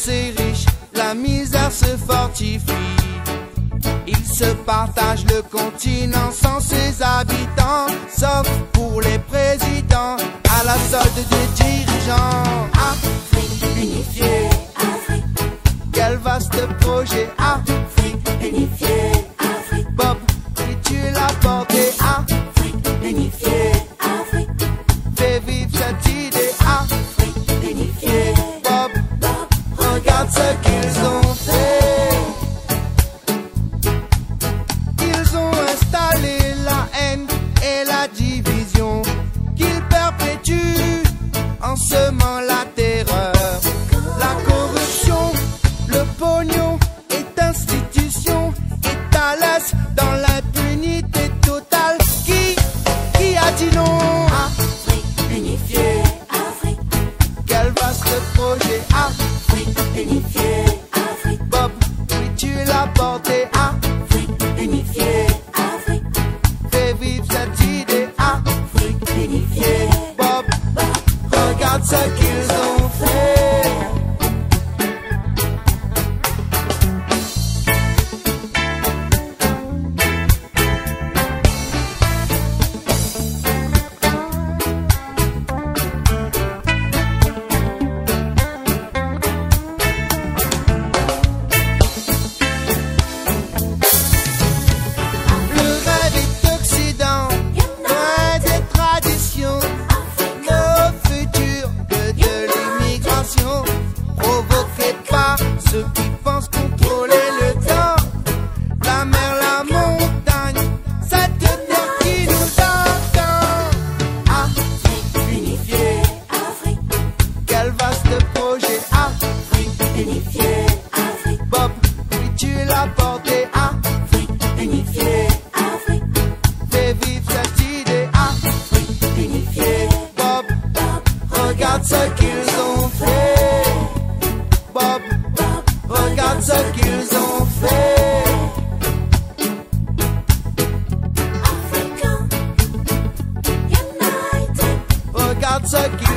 assez riche, la misère se fortifie. Ils se partagent le continent sans ses habitants, sauf pour les présidents, à la solde des dirigeants. Afrique unifiée, Afrique. Quel vaste projet, Afrique unifiée, Afrique. Bob, oui tu l'as porté, Afrique unifiée, Afrique. Fais vivre cette idée, Afrique unifiée, Bob, Bob. regarde ce qu'ils ont fait. Ils ont installé la haine et la division qu'ils perpétuent en semant la terreur. La corruption, le pognon est institution et à l'aise dans l'impunité totale. Qui a dit non? Afrique unifiée, Afrique. Quel vaste projet, Afrique unifiée, Afrique. Bob, oui tu l'as porté, Afrique unifiée, Afrique. fais vivre cette idée, Afrique unifiée, Bob, Bob. regarde ce qu'ils ont fait. Le rêve est occident, loin des traditions, nos futurs que de l'immigration. Provoquez pas ceux qui pensent contrôler le temps, la mer, la montagne, cette terre qui nous attend. Afrique unifiée, Afrique. Quel vaste projet, Afrique unifiée, Afrique. Bob, oui tu l'as porté, Afrique unifiée, Afrique. fais vivre cette idée, Afrique unifiée, Bob, Bob. regarde ce qu'ils ont fait. Bob, Bob. regarde ce qu'ils ont fait. Africa united. Regarde ce qu'ils